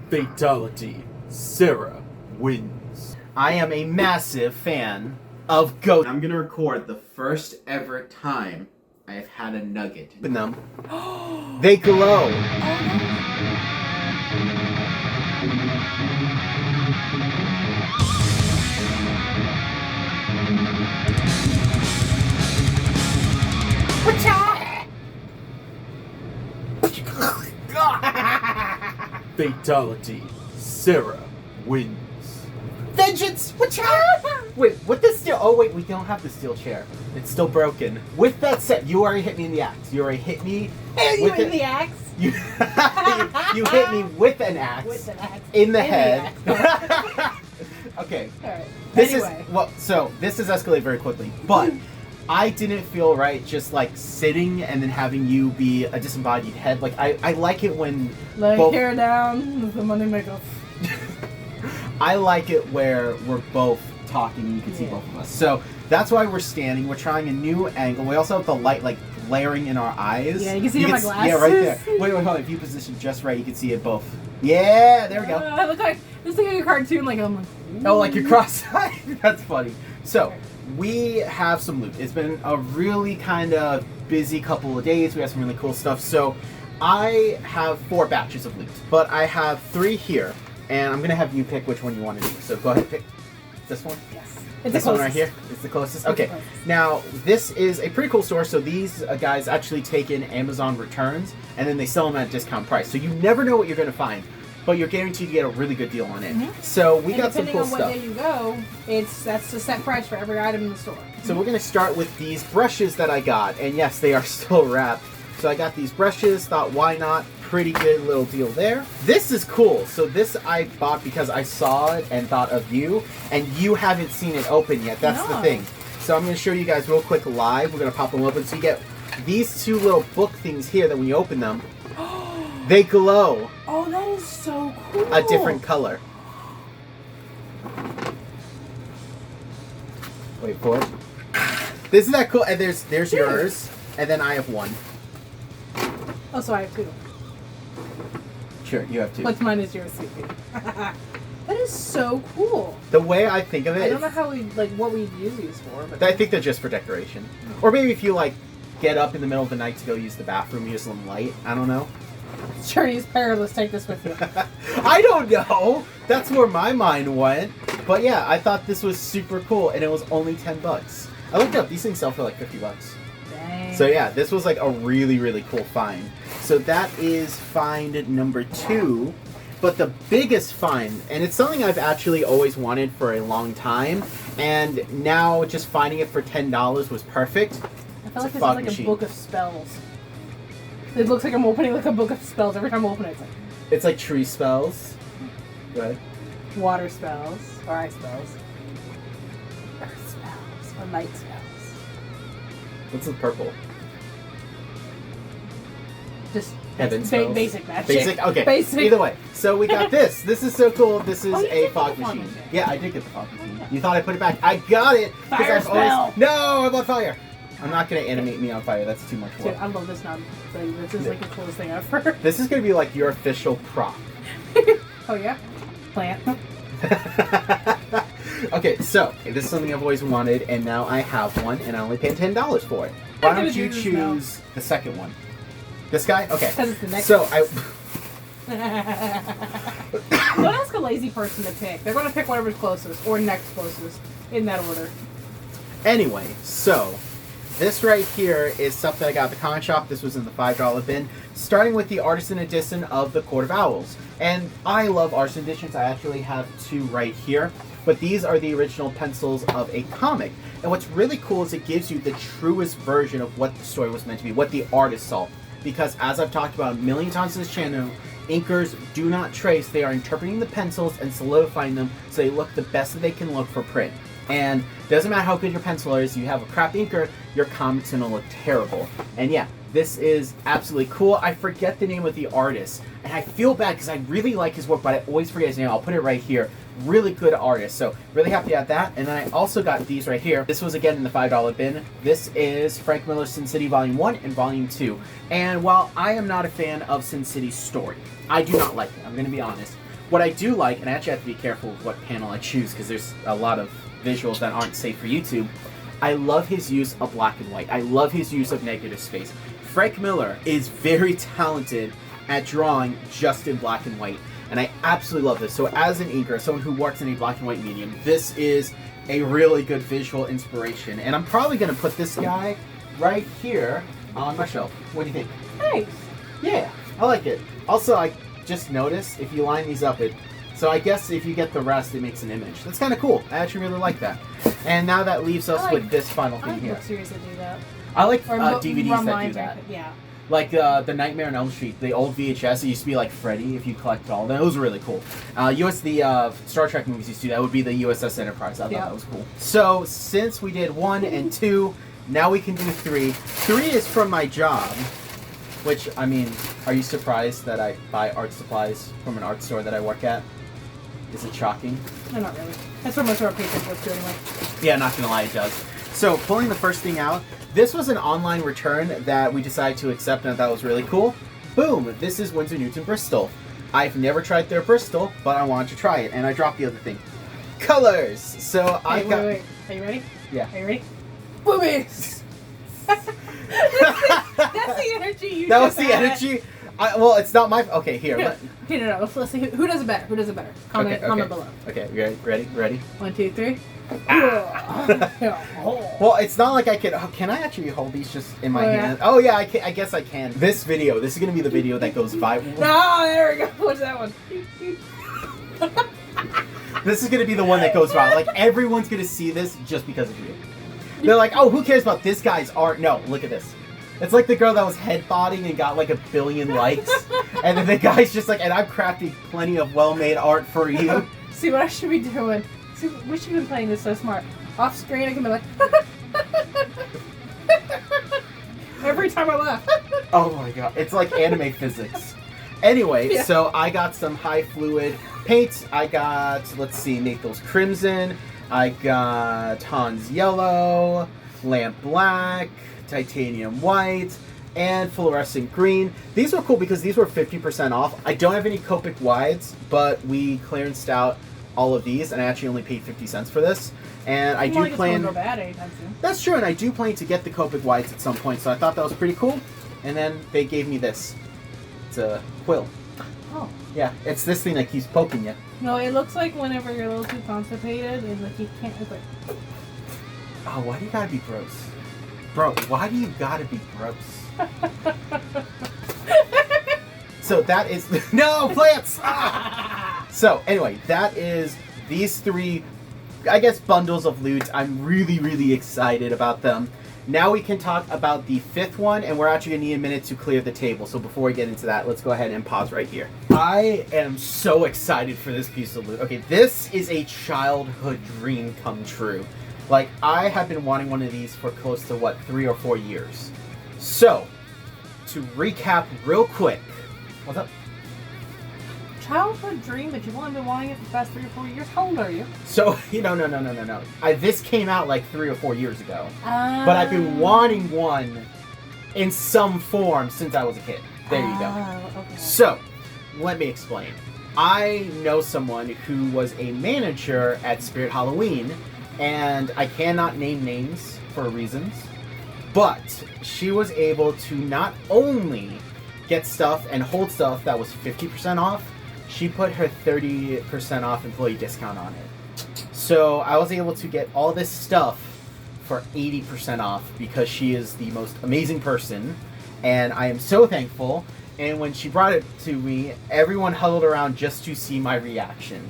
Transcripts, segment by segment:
Fatality. Sarah wins. I am a massive fan of ghosts. I'm gonna record the first ever time I have had a nugget. Open them. They glow. Fatality. Sarah wins. Vengeance! Wait, with the steel... Oh, wait, we don't have the steel chair. It's still broken. With that said, you already hit me in the axe. You already hit me... And you in the axe? You hit me with an axe. With an axe. In the head. Okay. Alright. This Anyway. is... Well, so, this has escalated very quickly. But I didn't feel right just, like, sitting and then having you be a disembodied head. Like, I like it when... Lay both... hair down with the money makeup. I like it where we're both talking and you can see both of us. So that's why we're standing. We're trying a new angle. We also have the light like glaring in our eyes. Yeah, you can see in my glasses. Yeah, right there. Wait, hold on. If you position just right, you can see it both. Yeah, there we go. I look like this thing like a cartoon. Like I'm like. Oh, like you're cross-eyed. That's funny. So we have some loot. It's been a really kind of busy couple of days. We have some really cool stuff. So I have 4 batches of loot, but I have 3 here. And I'm going to have you pick which one you want to do. So go ahead and pick this one. Yes. It's this one right here? It's the closest? Okay. It's the closest. Now, this is a pretty cool store. So these guys actually take in Amazon returns, and then they sell them at a discount price. So you never know what you're going to find, but you're guaranteed to get a really good deal on it. Mm-hmm. So we got some cool stuff. Depending on what day you go, that's the set price for every item in the store. So we're going to start with these brushes that I got. And yes, they are still wrapped. So I got these brushes, thought why not? Pretty good little deal there. This is cool. So this I bought because I saw it and thought of you, and you haven't seen it open yet. That's the thing. So I'm going to show you guys real quick live. We're going to pop them open. So you get these 2 little book things here that when you open them, they glow. Oh, that is so cool. A different color. Wait for it. Isn't that cool? And there's yours, and then I have 1. Oh, so I have 2. Sure, you have 2. What's mine is yours, CP. That is so cool. The way I think of it, I don't know how we what we use these for, but I think they're just for decoration. Or maybe if you like get up in the middle of the night to go use the bathroom, use some light. I don't know. Journey is perilous. Take this with you. I don't know. That's where my mind went. But yeah, I thought this was super cool, and it was only $10. I looked up; these things sell for like $50. Dang. So yeah, this was like a really, really cool find. So that is find number 2. But the biggest find, and it's something I've actually always wanted for a long time, and now just finding it for $10 was perfect. I feel like this is like a book of spells. It looks like I'm opening like a book of spells every time I open it. It's like tree spells. Go ahead. Water spells, or ice spells. Earth spells, or light spells. What's the purple? Just Heaven spells. Basic magic. Basic? Okay. Basic. Either way. So we got this. This is so cool. This is Oh, you a did fog get the fog machine. machine. Yeah, I did get the fog machine. yeah. You thought I put it back. I got it! 'Cause Fire I've spell! No, I'm on fire! I'm not going to animate me on fire. That's too much Dude, work. I love this now. This is like the coolest thing ever. This is going to be like your official prop. Oh yeah? Plant. Okay, so this is something I've always wanted, and now I have one, and I only paid $10 for it. Why don't you choose the second one? This guy? Okay. Because it's the next So Don't ask a lazy person to pick. They're going to pick whatever's closest, or next closest, in that order. Anyway, so this right here is stuff that I got at the comic shop. This was in the $5 bin. Starting with the Artisan Edition of the Court of Owls. And I love Artisan Editions. I actually have 2 right here. But these are the original pencils of a comic. And what's really cool is it gives you the truest version of what the story was meant to be, what the artist saw. Because as I've talked about a million times on this channel, inkers do not trace. They are interpreting the pencils and solidifying them so they look the best that they can look for print. And it doesn't matter how good your pencil is, you have a crap inker, your comic's gonna look terrible. And yeah, this is absolutely cool. I forget the name of the artist, and I feel bad because I really like his work, but I always forget his name. I'll put it right here. Really good artist, so really happy at that. And then I also got these right here. This was again in the $5 bin. This is Frank Miller's Sin City Volume 1 and Volume 2. And while I am not a fan of Sin City's story, I do not like it, I'm gonna be honest. What I do like, and I actually have to be careful with what panel I choose because there's a lot of visuals that aren't safe for YouTube. I love his use of black and white. I love his use of negative space. Frank Miller is very talented at drawing just in black and white, and I absolutely love this. So as an inker, someone who works in a black and white medium, this is a really good visual inspiration. And I'm probably going to put this guy right here on my shelf. What do you think? Nice. Yeah, I like it. Also, I just noticed if you line these up, so I guess if you get the rest, it makes an image. That's kind of cool. I actually really like that. And now that leaves us with this final I thing like here. book series that do that. I like Or DVDs that do that. Yeah. Like the Nightmare on Elm Street, the old VHS. It used to be like Freddy if you collected all of them. It was really cool. The Star Trek movies used to do that. Would be the USS Enterprise. I thought that was cool. So since we did 1 and 2, now we can do 3. 3 is from my job. Which, I mean, are you surprised that I buy art supplies from an art store that I work at? Is it shocking? No, not really. That's where most of our paycheck goes to anyway. Yeah, not gonna lie, it does. So, pulling the first thing out, this was an online return that we decided to accept and I thought was really cool. Boom! This is Winsor Newton Bristol. I've never tried their Bristol, but I wanted to try it, and I dropped the other thing. Colors! So, I got... Wait. Are you ready? Yeah. Are you ready? Boobies! That's the energy you That was just the had. energy? well, it's not my... Okay, here. No, let's see. Who does it better? Who does it better? Comment below. Okay, ready? 1, 2, 3. Well, it's not like I can... Oh, can I actually hold these just in my hand? Oh, yeah, I guess I can. This video, this is going to be the video that goes viral. No, there we go. What's that one? This is going to be the one that goes viral. Like, everyone's going to see this just because of you. They're like, oh, who cares about this guy's art? No, look at this. It's like the girl that was headbodding and got like 1 billion likes. And then the guy's just like, and I've crafted plenty of well-made art for you. See what I should be doing. See, we should have been playing this so smart. Off screen, I can be like... Every time I laugh. Oh my god, it's like anime physics. Anyway, so I got some high fluid paints. I got, let's see, Nathal's Crimson. I got Hans Yellow, Lamp Black, Titanium White, and Fluorescent Green. These were cool because these were 50% off. I don't have any Copic wides, but we clearanced out all of these, and I actually only paid 50 cents for this. And I do plan... Go bad anytime soon. That's true, and I do plan to get the Copic wides at some point, so I thought that was pretty cool. And then they gave me this. It's a quill. Oh. Yeah, it's this thing that keeps poking you. No, it looks like whenever you're a little too constipated, it's like you can't. It's like. Oh, why do you gotta be gross? Bro, why do you gotta be gross? So that is... No, plants! Ah! So, anyway, that is these 3, I guess, bundles of loot. I'm really, really excited about them. Now we can talk about the 5th one, and we're actually going to need a minute to clear the table. So before we get into that, let's go ahead and pause right here. I am so excited for this piece of loot. Okay, this is a childhood dream come true. Like, I have been wanting one of these for close to, 3 or 4 years. So, to recap real quick. What's up? Childhood dream, but you've only been wanting it for the past 3 or 4 years. How old are you? So, no. This came out like 3 or 4 years ago. But I've been wanting one in some form since I was a kid. There you go. Okay. So, let me explain. I know someone who was a manager at Spirit Halloween, and I cannot name names for reasons, but she was able to not only get stuff and hold stuff that was 50% off, she put her 30% off employee discount on it. So I was able to get all this stuff for 80% off because she is the most amazing person, and I am so thankful. And when she brought it to me, everyone huddled around just to see my reaction.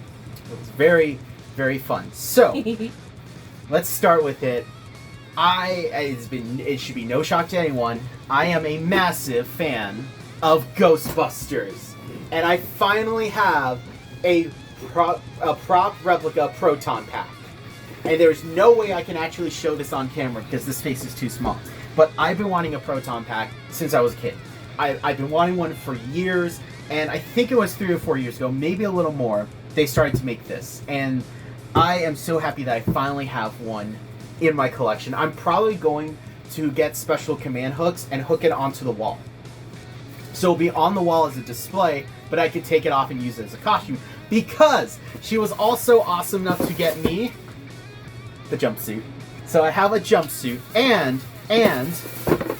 It was very, very fun. So, let's start with it. It should be no shock to anyone, I am a massive fan of Ghostbusters. And I finally have a prop replica proton pack. And there's no way I can actually show this on camera because this space is too small. But I've been wanting a proton pack since I was a kid. I've been wanting one for years, and I think it was 3 or 4 years ago, maybe a little more, they started to make this. And I am so happy that I finally have one in my collection. I'm probably going to get special command hooks and hook it onto the wall. So it'll be on the wall as a display, but I could take it off and use it as a costume because she was also awesome enough to get me the jumpsuit. So I have a jumpsuit and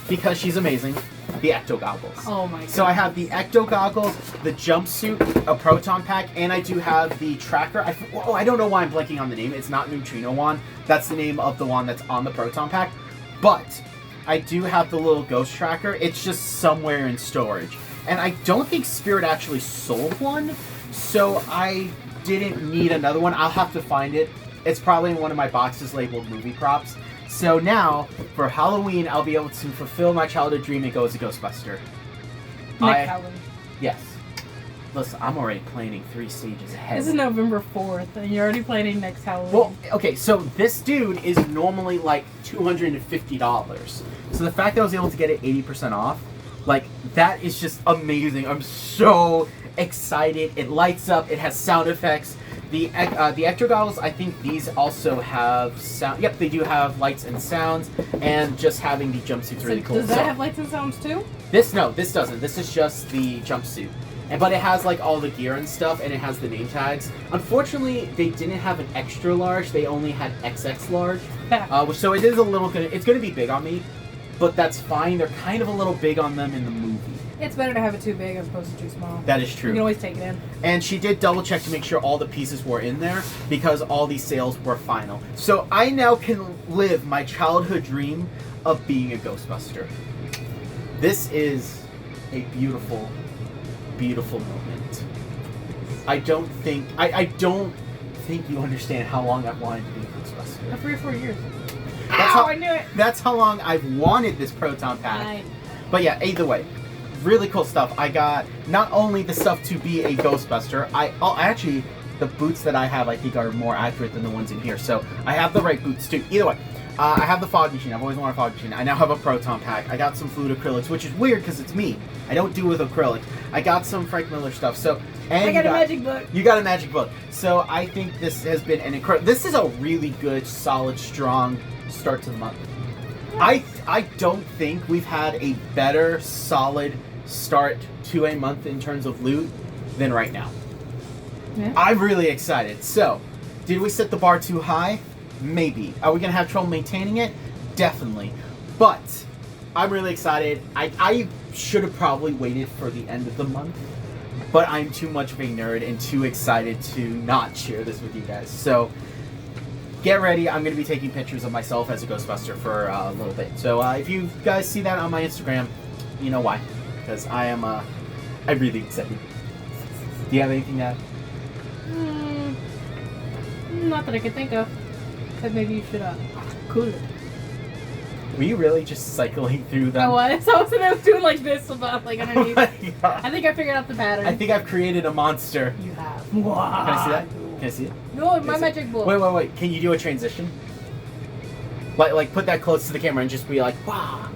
because she's amazing, the ecto goggles. Oh my god. So I have the ecto goggles, the jumpsuit, a proton pack, and I do have the tracker. I don't know why I'm blanking on the name. It's not Neutrino Wand. That's the name of the wand that's on the proton pack. But I do have the little ghost tracker. It's just somewhere in storage. And I don't think Spirit actually sold one, so I didn't need another one. I'll have to find it. It's probably in one of my boxes labeled movie props. So now, for Halloween, I'll be able to fulfill my childhood dream and go as a Ghostbuster. Next Halloween. Yes. Listen, I'm already planning 3 stages ahead. This is November 4th, and you're already planning next Halloween. Well, okay, so this dude is normally like $250. So the fact that I was able to get it 80% off, like, that is just amazing. I'm so excited. It lights up. It has sound effects. The ecto goggles, I think these also have sound. Yep, they do have lights and sounds, and just having the jumpsuit's really cool. Does that have lights and sounds too? This doesn't. This is just the jumpsuit. But it has like all the gear and stuff, and it has the name tags. Unfortunately, they didn't have an extra large. They only had XX large. So it is a little good. It's going to be big on me, but that's fine. They're kind of a little big on them in the movie. It's better to have it too big as opposed to too small. That is true. You can always take it in. And she did double check to make sure all the pieces were in there because all these sales were final. So I now can live my childhood dream of being a Ghostbuster. This is a beautiful, beautiful moment. I don't think you understand how long I've wanted to be a Ghostbuster. 3 or 4 years. I knew it. That's how long I've wanted this proton pack. But yeah, either way, really cool stuff. I got not only the stuff to be a Ghostbuster, actually, the boots that I have I think are more accurate than the ones in here. So I have the right boots too. Either way, I have the fog machine. I've always wanted a fog machine. I now have a proton pack. I got some fluid acrylics, which is weird because it's me. I don't do with acrylic. I got some Frank Miller stuff. So I got a magic book. You got a magic book. So I think this has been an incredible. This is a really good, solid, strong start to the month. I don't think we've had a better, solid start to a month in terms of loot than right now. Yeah. I'm really excited. So, did we set the bar too high? Maybe. Are we going to have trouble maintaining it? Definitely. But, I'm really excited. I should have probably waited for the end of the month, but I'm too much of a nerd and too excited to not share this with you guys. So, get ready. I'm going to be taking pictures of myself as a Ghostbuster for a little bit. So, if you guys see that on my Instagram, you know why. Because I'm really excited. Do you have anything to add? Not that I can think of. Except maybe you should cool it. Were you really just cycling through them? I was. I was doing like this about like underneath. Oh my God. I think I figured out the pattern. I think I've created a monster. You have. Wow. Can I see that? Can I see it? No, my magic book. Wait. Can you do a transition? Like put that close to the camera and just be like, wow.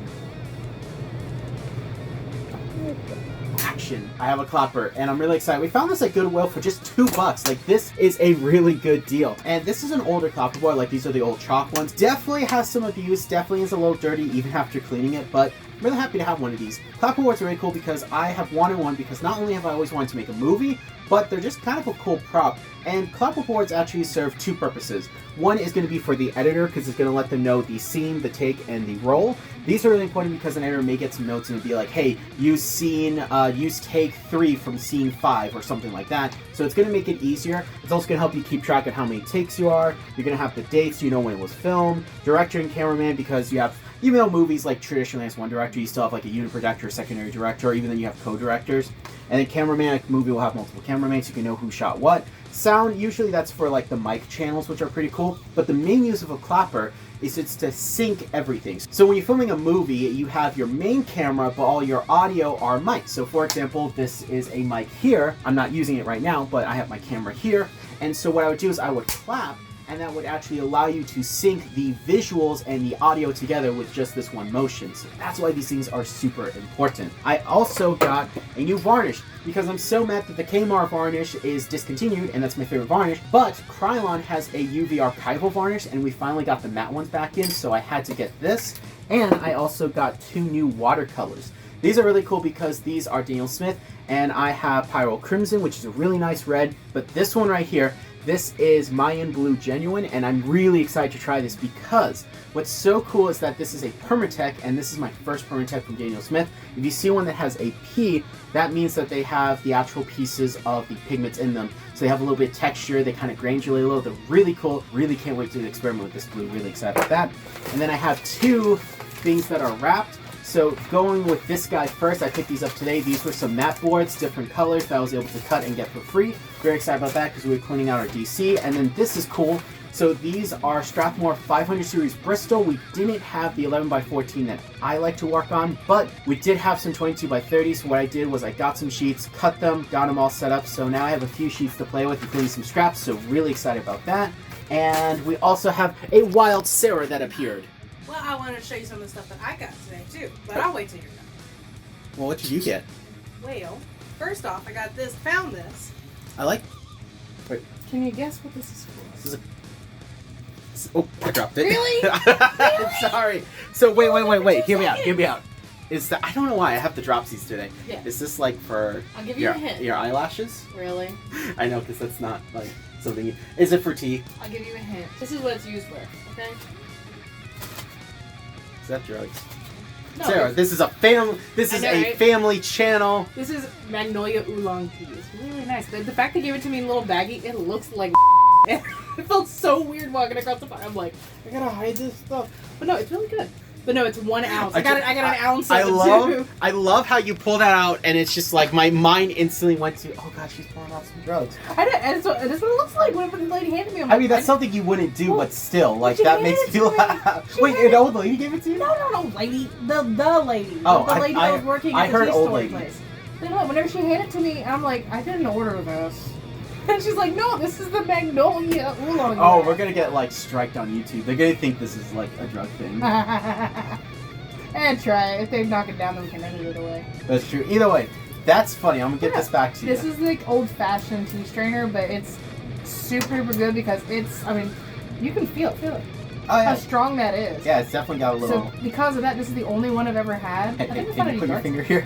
Action. I have a clapper and I'm really excited. We found this at Goodwill for just $2. Like, this is a really good deal. And this is an older clapper board. Like, these are the old chalk ones. Definitely has some abuse. Definitely is a little dirty even after cleaning it, but I'm really happy to have one of these. Clapper boards are really cool because I have wanted one because not only have I always wanted to make a movie, but they're just kind of a cool prop. And clapper boards actually serve 2 purposes. One is going to be for the editor because it's going to let them know the scene, the take, and the roll. These are really important because an editor may get some notes and be like, hey, use take 3 from scene 5 or something like that. So it's going to make it easier. It's also going to help you keep track of how many takes you are. You're going to have the dates so you know when it was filmed. Director and cameraman because you have, even though movies like traditionally has one director, you still have like a unit director, secondary director, or even then you have co-directors. And then cameraman, a movie will have multiple cameramen so you can know who shot what. Sound, usually that's for like the mic channels, which are pretty cool. But the main use of a clapper is it's to sync everything. So when you're filming a movie, you have your main camera, but all your audio are mics. So for example, this is a mic here. I'm not using it right now, but I have my camera here. And so what I would do is I would clap, and that would actually allow you to sync the visuals and the audio together with just this one motion. So that's why these things are super important. I also got a new varnish because I'm so mad that the C.H.A.M.B.E.R varnish is discontinued, and that's my favorite varnish, but Krylon has a UV archival varnish, and we finally got the matte ones back in, so I had to get this. And I also got 2 new watercolors. These are really cool because these are Daniel Smith, and I have Pyro Crimson, which is a really nice red, but this one right here, this is Mayan Blue Genuine, and I'm really excited to try this because what's so cool is that this is a Permatech, and this is my first Permatech from Daniel Smith. If you see one that has a P, that means that they have the actual pieces of the pigments in them. So they have a little bit of texture, they kind of granulate a little. They're really cool. Really can't wait to experiment with this blue. Really excited about that. And then I have two things that are wrapped. So going with this guy first, I picked these up today. These were some matte boards, different colors that I was able to cut and get for free. Very excited about that because we were cleaning out our DC. And then this is cool. So these are Strathmore 500 series Bristol. We didn't have the 11x14 that I like to work on, but we did have some 22x30. So what I did was I got some sheets, cut them, got them all set up. So now I have a few sheets to play with, including some scraps. So really excited about that. And we also have a wild Sarah that appeared. Well, I wanted to show you some of the stuff that I got today too, but I'll wait till you're done. Well, what did you get? Well, first off, I got this. Found this. I like. Wait. Can you guess what this is for? This is a. Oh, I dropped it. Really? Really? Sorry. So wait. Hear me out. Is that I don't know why I have the dropsies today. Yeah. Is this like for I'll give you a hint. Your eyelashes? Really? I know, because that's not like something. Is it for tea? I'll give you a hint. This is what it's used for. Okay. Is that drugs? No, Sarah, this is a family channel. This is Magnolia Oolong tea. It's really nice. The fact they gave it to me in a little baggie, it looks like it felt so weird walking across the fire. I'm like, I gotta hide this stuff. But no, it's really good. But no, it's 1 ounce. I got an ounce of it too. I love how you pull that out, and it's just like my mind instantly went to, oh god, she's pulling out some drugs. And that's what it looks like when the lady handed me. I mean, that's something you wouldn't do, but still, like that makes me laugh. Wait, an old lady gave it to you? No, lady. The lady. Oh, the lady that was working at the old tea lady. place. No, whenever she handed it to me, I'm like, I didn't order this. And she's like, no, this is the Magnolia Oolong. Oh, we're gonna get like striked on YouTube. They're gonna think this is like a drug thing. And try it. If they knock it down, then we can edit it away. That's true. Either way, that's funny. I'm gonna get this back to you. This is like old-fashioned tea strainer, but it's super good because it's, I mean, you can feel it. Oh, yeah. How strong that is. Yeah, it's definitely got a little. So because of that, this is the only one I've ever had. I think Can you put your finger here?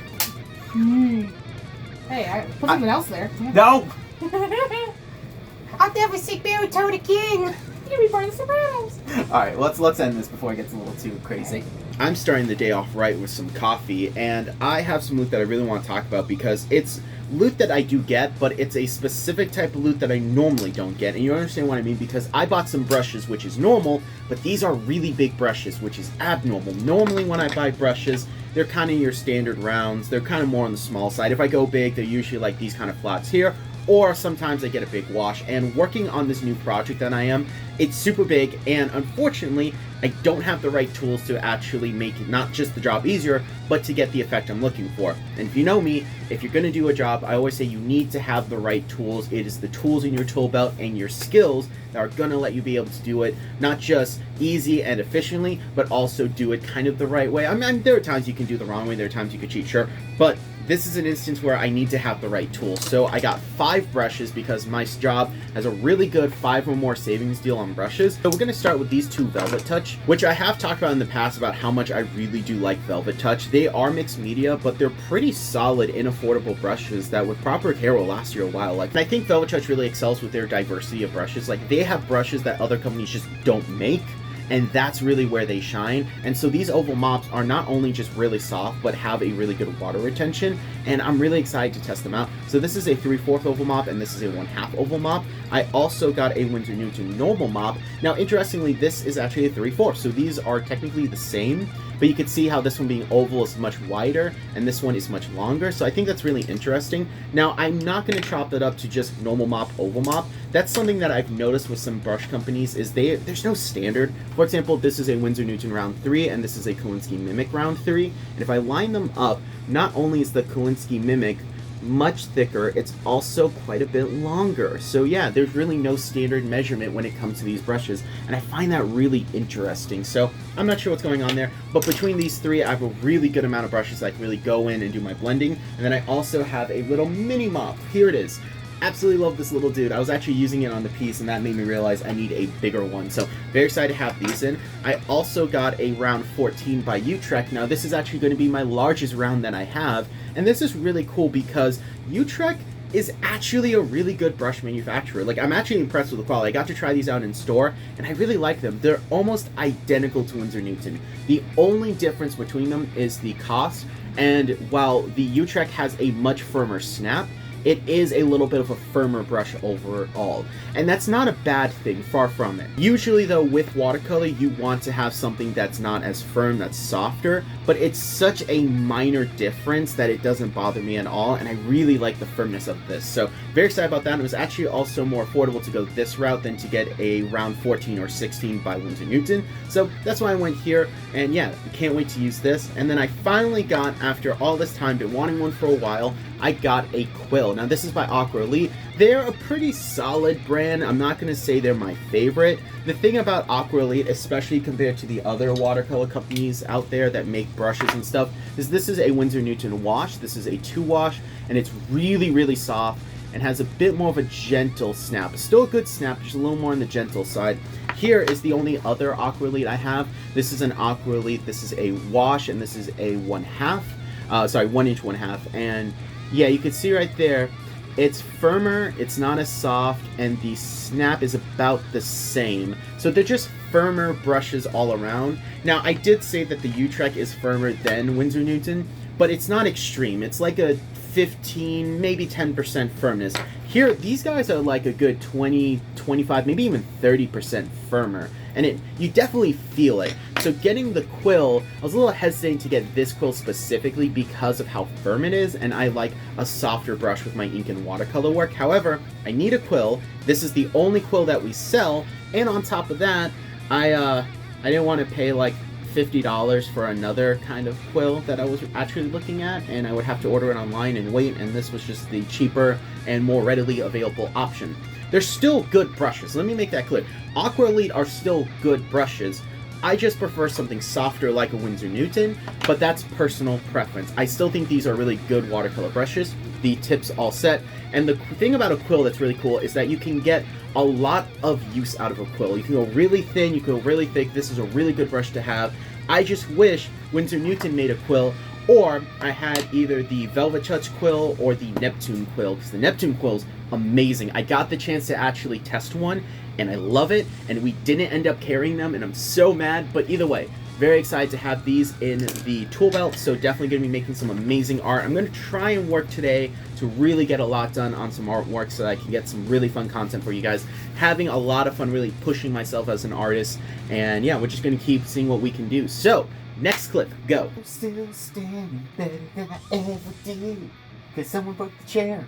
Hey, I put something else there. No! I'll never see Baritone again. You'll be part of the Sopranos. Alright, let's end this before it gets a little too crazy. I'm starting the day off right with some coffee, and I have some loot that I really want to talk about because it's loot that I do get, but it's a specific type of loot that I normally don't get, and you understand what I mean because I bought some brushes, which is normal, but these are really big brushes, which is abnormal. Normally when I buy brushes, they're kind of your standard rounds, they're kind of more on the small side. If I go big, they're usually like these kind of flats here, or sometimes I get a big wash. And working on this new project that I am, it's super big, and unfortunately, I don't have the right tools to actually make it not just the job easier, but to get the effect I'm looking for. And if you know me, if you're going to do a job, I always say you need to have the right tools. It is the tools in your tool belt and your skills that are going to let you be able to do it, not just easy and efficiently, but also do it kind of the right way. I mean, there are times you can do the wrong way, there are times you can cheat, sure, but this is an instance where I need to have the right tools. So I got 5 brushes because my job has a really good 5 or more savings deal on brushes. So we're going to start with these 2 Velvet Touch, which I have talked about in the past about how much I really do like Velvet Touch. They are mixed media, but they're pretty solid and affordable brushes that with proper care will last you a while. Like, and I think Velvet Touch really excels with their diversity of brushes. Like, they have brushes that other companies just don't make, and that's really where they shine. And so these oval mops are not only just really soft, but have a really good water retention, and I'm really excited to test them out. So this is a 3/4 oval mop, and this is a 1/2 oval mop. I also got a Winsor Newton normal mop. Now, interestingly, this is actually a 3/4, so these are technically the same, but you can see how this one being oval is much wider, and this one is much longer, so I think that's really interesting. Now, I'm not going to chop that up to just normal mop, oval mop. That's something that I've noticed with some brush companies is there's no standard. For example, this is a Winsor Newton round 3, and this is a Kolinsky Mimic round 3, and if I line them up, not only is the Kolinsky Mimic much thicker, it's also quite a bit longer. So yeah, there's really no standard measurement when it comes to these brushes, and I find that really interesting. So I'm not sure what's going on there, but between these 3, I have a really good amount of brushes that I can really go in and do my blending. And then I also have a little mini mop. Here it is. absolutely love this little dude. I was actually using it on the piece, and that made me realize I need a bigger one. So very excited to have these in. I also got a round 14 by Utrecht. Now this is actually going to be my largest round that I have, and this is really cool because Utrecht is actually a really good brush manufacturer. Like, I'm actually impressed with the quality. I got to try these out in store, and I really like them. They're almost identical to Winsor Newton. The only difference between them is the cost, and while the Utrecht has a much firmer snap, it is a little bit of a firmer brush overall. And that's not a bad thing, far from it. Usually though, with watercolor, you want to have something that's not as firm, that's softer, but it's such a minor difference that it doesn't bother me at all, and I really like the firmness of this. So very excited about that. And it was actually also more affordable to go this route than to get a round 14 or 16 by Winsor Newton. So that's why I went here, and yeah, I can't wait to use this. And then I finally got, after all this time, been wanting one for a while, I got a quill. Now this is by Aqua Elite. They're a pretty solid brand. I'm not going to say they're my favorite. The thing about Aqua Elite, especially compared to the other watercolor companies out there that make brushes and stuff, is this is a Winsor Newton wash. This is a 2-wash, and it's really, really soft and has a bit more of a gentle snap. Still a good snap, just a little more on the gentle side. Here is the only other Aqua Elite I have. This is an Aqua Elite. This is a wash, and this is a 1/2. Sorry, 1 inch 1/2. And yeah, you can see right there, it's firmer, it's not as soft, and the snap is about the same. So they're just firmer brushes all around. Now, I did say that the Utrecht is firmer than Winsor Newton, but it's not extreme. It's like a 15, maybe 10% firmness. Here, these guys are like a good 20, 25, maybe even 30% firmer. And you definitely feel it. So getting the quill, I was a little hesitant to get this quill specifically because of how firm it is, and I like a softer brush with my ink and watercolor work. However, I need a quill. This is the only quill that we sell, and on top of that, I didn't want to pay like $50 for another kind of quill that I was actually looking at, and I would have to order it online and wait, and this was just the cheaper and more readily available option. They're still good brushes. Let me make that clear. Aqua Elite are still good brushes. I just prefer something softer like a Winsor Newton, but that's personal preference. I still think these are really good watercolor brushes. The tip's all set. And the thing about a quill that's really cool is that you can get a lot of use out of a quill. You can go really thin, you can go really thick. This is a really good brush to have. I just wish Winsor Newton made a quill, or I had either the Velvet Touch quill or the Neptune quill, because the Neptune quill's amazing. I got the chance to actually test one, and I love it, and we didn't end up carrying them, and I'm so mad, but either way, very excited to have these in the tool belt, so definitely going to be making some amazing art. I'm going to try and work today to really get a lot done on some artwork so that I can get some really fun content for you guys. Having a lot of fun really pushing myself as an artist, and yeah, we're just going to keep seeing what we can do. So, next clip, go. I'm still standing better than I ever did, because someone broke the chair.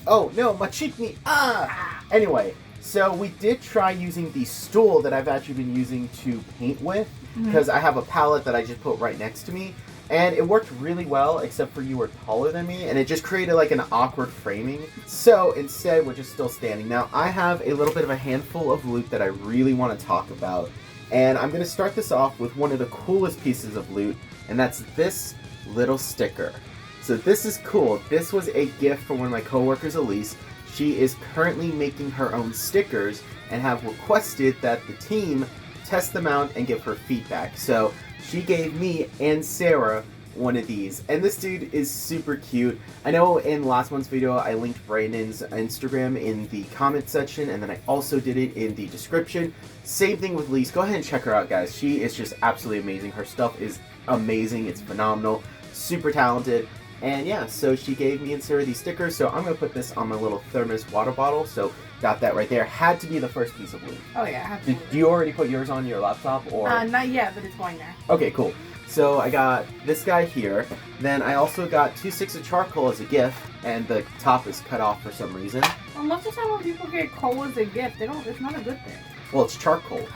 Oh, no, my cheek knee, Anyway, so we did try using the stool that I've actually been using to paint with, because I have a palette that I just put right next to me, and it worked really well, except for you were taller than me, and it just created like an awkward framing. So instead, we're just still standing. Now, I have a little bit of a handful of loot that I really want to talk about, and I'm going to start this off with one of the coolest pieces of loot, and that's this little sticker. So this is cool. This was a gift from one of my coworkers, Elise. She is currently making her own stickers and have requested that the team test them out and give her feedback. So she gave me and Sarah one of these, and this dude is super cute. I know in last month's video I linked Brandon's Instagram in the comment section, and then I also did it in the description. Same thing with Elise. Go ahead and check her out, guys. She is just absolutely amazing. Her stuff is amazing. It's phenomenal. Super talented. And yeah, so she gave me and Sarah these stickers, so I'm going to put this on my little thermos water bottle. So got that right there. Had to be the first piece of loot. Oh yeah, absolutely. Did you already put yours on your laptop, or? Not yet, but it's going there. Okay, cool. So I got this guy here. Then I also got 2 sticks of charcoal as a gift, and the top is cut off for some reason. Well, most of the time when people get coal as a gift, it's not a good thing. Well, it's charcoal,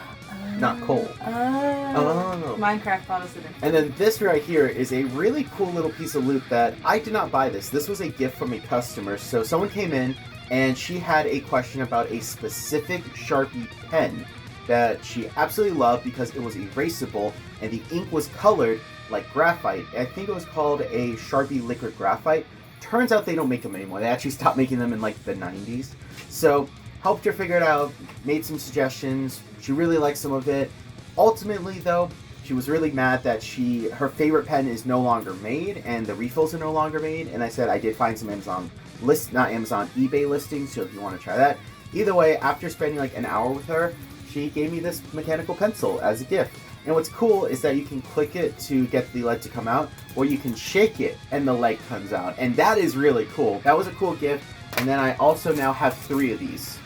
not coal. Oh. Minecraft thought us it. And then this right here is a really cool little piece of loot that I did not buy this. This was a gift from a customer. So someone came in and she had a question about a specific Sharpie pen that she absolutely loved because it was erasable and the ink was colored like graphite. I think it was called a Sharpie liquid graphite. Turns out they don't make them anymore. They actually stopped making them in like the 90s. So helped her figure it out, made some suggestions. She really liked some of it. Ultimately, though, she was really mad that her favorite pen is no longer made and the refills are no longer made. And I said I did find some eBay listings, so if you want to try that. Either way, after spending like an hour with her, she gave me this mechanical pencil as a gift. And what's cool is that you can click it to get the lead to come out, or you can shake it and the lead comes out. And that is really cool. That was a cool gift. And then I also now have 3 of these,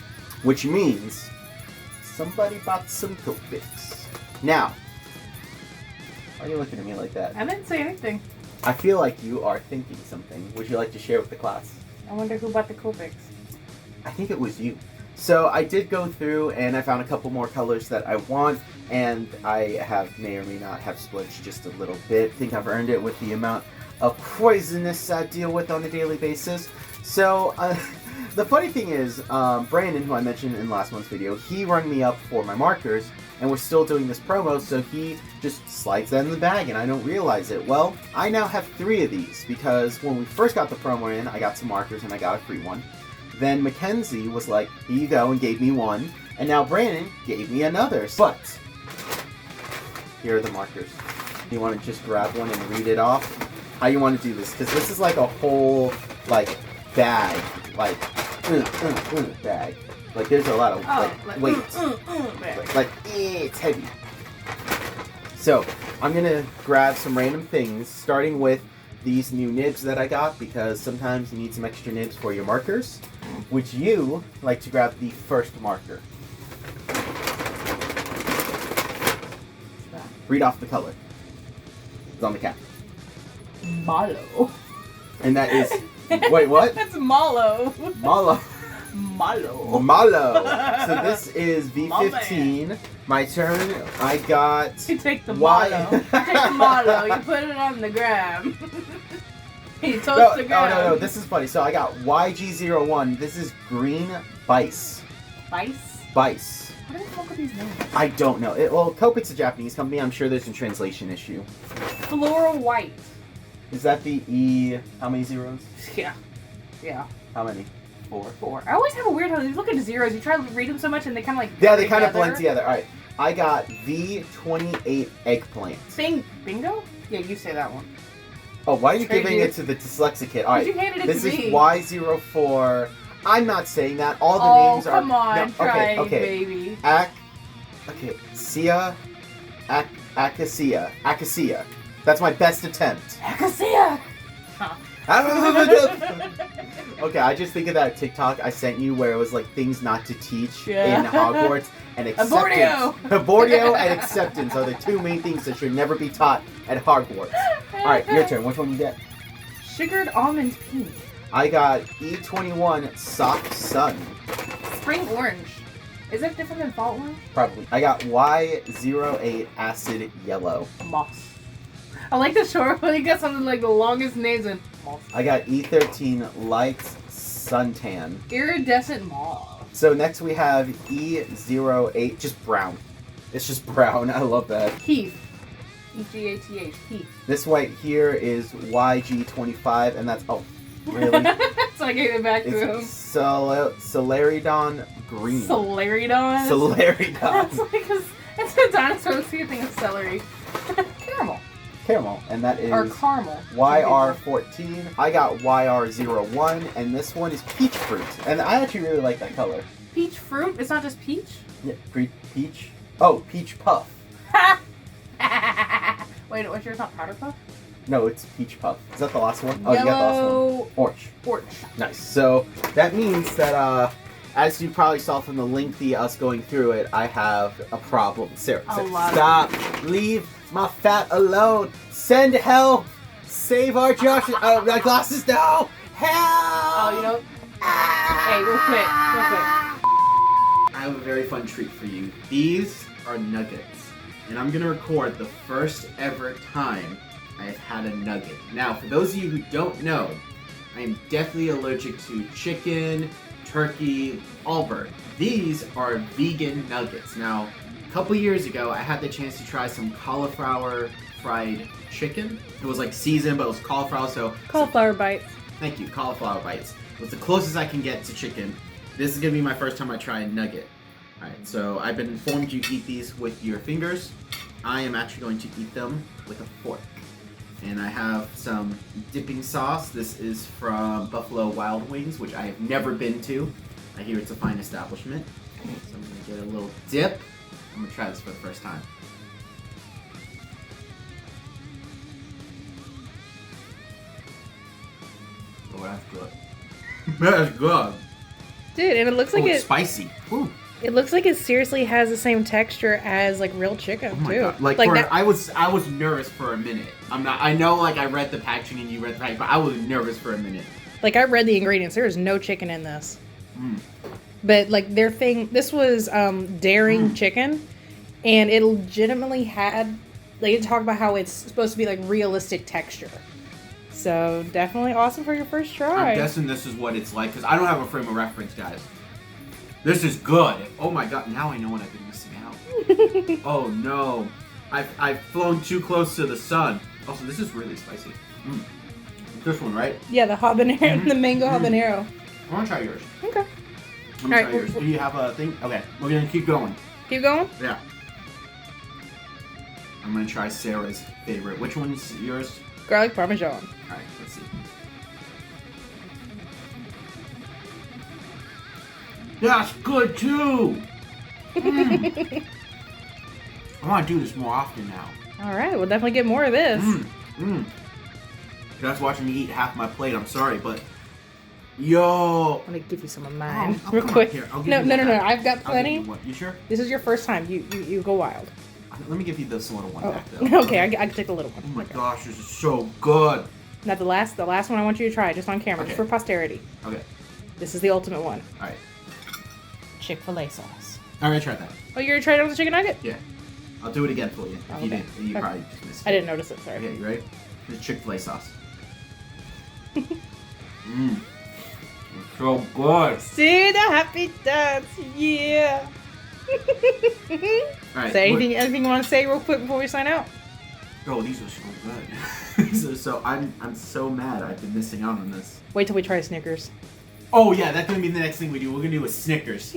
which means somebody bought some Copics. Now, why are you looking at me like that? I didn't say anything. I feel like you are thinking something. Would you like to share with the class? I wonder who bought the Copics. I think it was you. So I did go through and I found a couple more colors that I want, and I may or may not have splurged just a little bit. I think I've earned it with the amount of poisonous I deal with on a daily basis. So the funny thing is, Brandon, who I mentioned in last month's video, he rang me up for my markers, and we're still doing this promo, so he just slides that in the bag and I don't realize it. Well, I now have 3 of these because when we first got the promo in, I got some markers and I got a free one. Then Mackenzie was like, here you go, and gave me one. And now Brandon gave me another. But, here are the markers. You want to just grab one and read it off? How you want to do this? Because this is like a whole, like, bag. Like, bag. Like, there's a lot of, weight. It's heavy. So, I'm going to grab some random things, starting with these new nibs that I got, because sometimes you need some extra nibs for your markers. Would you like to grab the first marker? Read off the color. It's on the cap. Malo. And that is... Wait, what? That's Malo. Malo. Malo. Malo. So this is V15. My turn. I got... You take the Y. Malo. You take the Malo. You put it on the gram. You toast the gram. No. This is funny. So I got YG01. This is green bice. Bice? Bice. What do they fuck with these names? I don't know. Well, Copics a Japanese company. I'm sure there's a translation issue. Floral white. Is that the E? How many zeros? Yeah. Yeah. How many? 4. 4. I always have a weird how you look at zeros, you try to read them so much and they kind of like... Yeah, they kind of blend together. Alright. I got V28 eggplant. Bingo? Yeah, you say that one. Oh, why are you Trade giving you. it to the dyslexic kid? Alright. You handed it This to is me. Y04. I'm not saying that. All the names are... come on, no, try, okay. baby. Acacia. That's my best attempt. Acacia! Huh. Okay, I just think of that TikTok I sent you where it was like things not to teach Yeah. in Hogwarts and acceptance. Abordio and acceptance are the 2 main things that should never be taught at Hogwarts. Alright, your turn. Which one you get? Sugared almond pink. I got E21 Soft Sun. Spring orange. Is it different than fall orange? Probably. I got Y08 Acid Yellow. Moss. I like the short one. You got something like the longest names in moss. I got E13 Light Suntan. Iridescent moss. So next we have E08, just brown. It's just brown. I love that. Heath. E-G-A-T-H. Heath. This white here is YG25, and that's, oh, really? So I gave it back to him. It's Celeridon Green. Celeridon? Celeridon. That's like it's a dinosaur. Let's see a thing of celery. Caramel. And that is Or caramel. YR14. I got YR01, and this one is Peach Fruit. And I actually really like that color. Peach fruit? It's not just peach? Yeah, peach. Oh, Peach Puff. Wait, what's yours? Not powder puff? No, it's Peach Puff. Is that the last one? Oh, Yellow... you got the last one. Orange. Nice. So that means that, as you probably saw from the lengthy us going through it, I have a problem. Sarah, stop. Leave my fat alone. Send help. Save our Josh. Oh, my glasses. No. Help. Oh, you know. Hey, real quick. I have a very fun treat for you. These are nuggets. And I'm going to record the first ever time I have had a nugget. Now, for those of you who don't know, I am deathly allergic to chicken, turkey, all bird. These are vegan nuggets. Now, a couple years ago, I had the chance to try some cauliflower fried chicken. It was like seasoned, but it was cauliflower, so... Cauliflower bites. Thank you, cauliflower bites. It was the closest I can get to chicken. This is gonna be my first time I try a nugget. Alright, so I've been informed you eat these with your fingers. I am actually going to eat them with a fork. And I have some dipping sauce. This is from Buffalo Wild Wings, which I have never been to. I hear it's a fine establishment. So I'm gonna get a little dip. I'm gonna try this for the first time. Oh, that's good. That's good. Dude, and it looks like it's spicy. Ooh. It looks like it seriously has the same texture as like real chicken Oh my too. God. Like I was nervous for a minute. I know like I read the packaging and you read the packaging, but I was nervous for a minute. Like I read the ingredients. There is no chicken in this. But like their thing, this was daring chicken, and it legitimately had. They talk about how it's supposed to be like realistic texture. So definitely awesome for your first try. I'm guessing this is what it's like because I don't have a frame of reference, guys. This is good. Oh my God! Now I know what I've been missing out. Oh no! I've flown too close to the sun. Also, this is really spicy. This one, right? Yeah, the habanero, the mango habanero. I want to try yours. Okay. I'm gonna try yours. Do you have a thing? Okay, we're gonna keep going. Keep going? Yeah. I'm gonna try Sarah's favorite. Which one's yours? Garlic parmesan. Alright, let's see. That's good too! I want to do this more often now. Alright, we'll definitely get more of this. You guys watching me eat half my plate, I'm sorry, but yo! I'm gonna give you some of mine Oh, real come on, quick. here, I'll give No, you no, no, one. no. I've got I'll give plenty. you one. You sure? This is your first time. You go wild. Let me give you this little one back Oh. though. Okay, I can take the little one. Oh my Okay. gosh, this is so good! Now the last one I want you to try, just on camera, just Okay. for posterity. Okay, This is the ultimate one. alright. Chick-fil-A sauce. I'm gonna try that. Oh, you're gonna try it on the chicken nugget? Yeah. I'll do it again for you. If Oh, you okay. didn't, you Okay. probably just missed it. I didn't notice it. Sorry. Okay, you ready? This is Chick-fil-A sauce. It's so good. See the happy dance, yeah. Alright. So anything you want to say real quick before we sign out? Oh, these are so good. These are so. I'm so mad. I've been missing out on this. Wait till we try Snickers. Oh yeah, that's gonna be the next thing we do. We're gonna do a Snickers.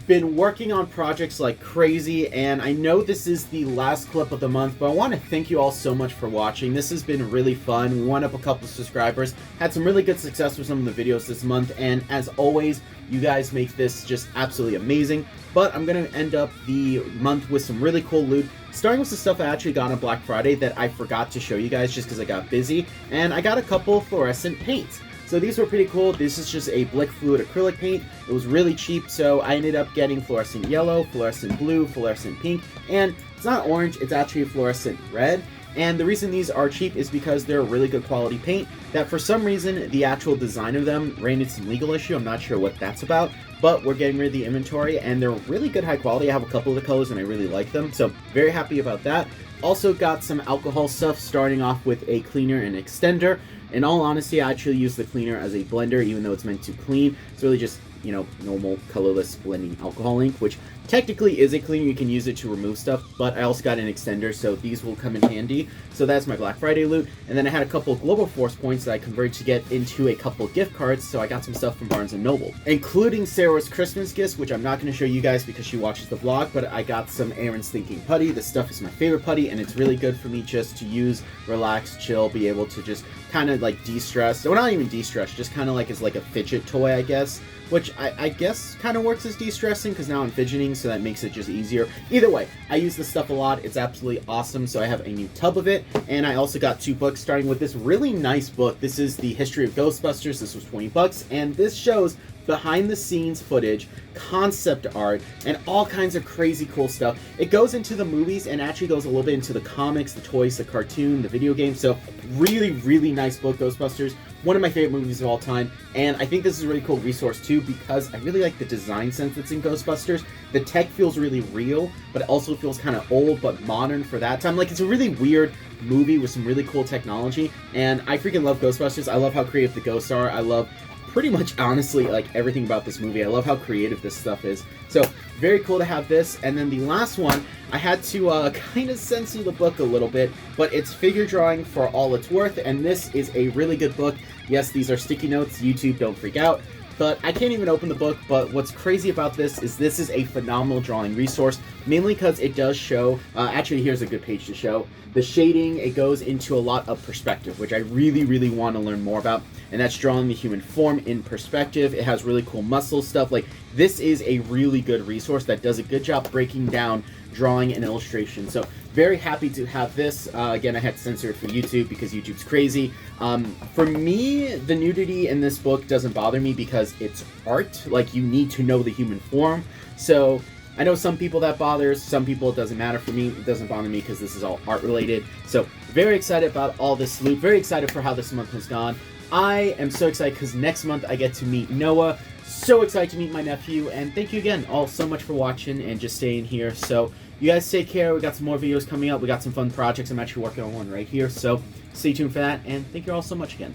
Been working on projects like crazy, and I know this is the last clip of the month, but I want to thank you all so much for watching. This has been really fun. We went up a couple subscribers, had some really good success with some of the videos this month, and as always, you guys make this just absolutely amazing. But I'm going to end up the month with some really cool loot, starting with the stuff I actually got on Black Friday that I forgot to show you guys just because I got busy, and I got a couple fluorescent paints. So these were pretty cool. This is just a Blick Fluid acrylic paint. It was really cheap, so I ended up getting fluorescent yellow, fluorescent blue, fluorescent pink, and it's not orange, it's actually fluorescent red. And the reason these are cheap is because they're a really good quality paint that for some reason the actual design of them ran into some legal issue. I'm not sure what that's about, but we're getting rid of the inventory and they're really good high quality. I have a couple of the colors and I really like them, so very happy about that. Also got some alcohol stuff, starting off with a cleaner and extender. In all honesty, I actually use the cleaner as a blender, even though it's meant to clean. It's really just, you know, normal colorless blending alcohol ink, which technically is a cleaner. You can use it to remove stuff, but I also got an extender, so these will come in handy. So that's my Black Friday loot. And then I had a couple of Global Force points that I converted to get into a couple gift cards, so I got some stuff from Barnes & Noble, including Sarah's Christmas gifts, which I'm not going to show you guys because she watches the vlog, but I got some Aaron's Thinking Putty. This stuff is my favorite putty, and it's really good for me just to use, relax, chill, be able to just kind of like de-stress. Well, not even de-stress, just kind of like as like a fidget toy, I guess. Which I guess kind of works as de-stressing because now I'm fidgeting, so that makes it just easier. Either way, I use this stuff a lot. It's absolutely awesome, so I have a new tub of it. And I also got 2 books, starting with this really nice book. This is the History of Ghostbusters. This was $20, and this shows behind-the-scenes footage, concept art, and all kinds of crazy cool stuff. It goes into the movies and actually goes a little bit into the comics, the toys, the cartoon, the video game. So really, really nice book, Ghostbusters. One of my favorite movies of all time, and I think this is a really cool resource too because I really like the design sense that's in Ghostbusters. The tech feels really real, but it also feels kind of old but modern for that time. Like, it's a really weird movie with some really cool technology, and I freaking love Ghostbusters. I love how creative the ghosts are. I love pretty much, honestly, like everything about this movie. I love how creative this stuff is. So very cool to have this. And then the last one, I had to kind of censor the book a little bit, but it's figure drawing for all it's worth, and this is a really good book Yes, these are sticky notes. YouTube, don't freak out. But I can't even open the book, but what's crazy about this is a phenomenal drawing resource, mainly because it does show, actually here's a good page to show, the shading. It goes into a lot of perspective, which I really, really want to learn more about, and that's drawing the human form in perspective. It has really cool muscle stuff. Like, this is a really good resource that does a good job breaking down drawing and illustration. So very happy to have this. Again, I had to censor it for YouTube because YouTube's crazy. For me, the nudity in this book doesn't bother me because it's art. Like, you need to know the human form. So I know some people that bothers, some people it doesn't matter. For me, it doesn't bother me because this is all art related. So very excited about all this loot. Very excited for how this month has gone. I am so excited because next month I get to meet Noah. So excited to meet my nephew, and thank you again all so much for watching and just staying here. So you guys take care. We got some more videos coming up. We got some fun projects. I'm actually working on one right here, so stay tuned for that, and thank you all so much again.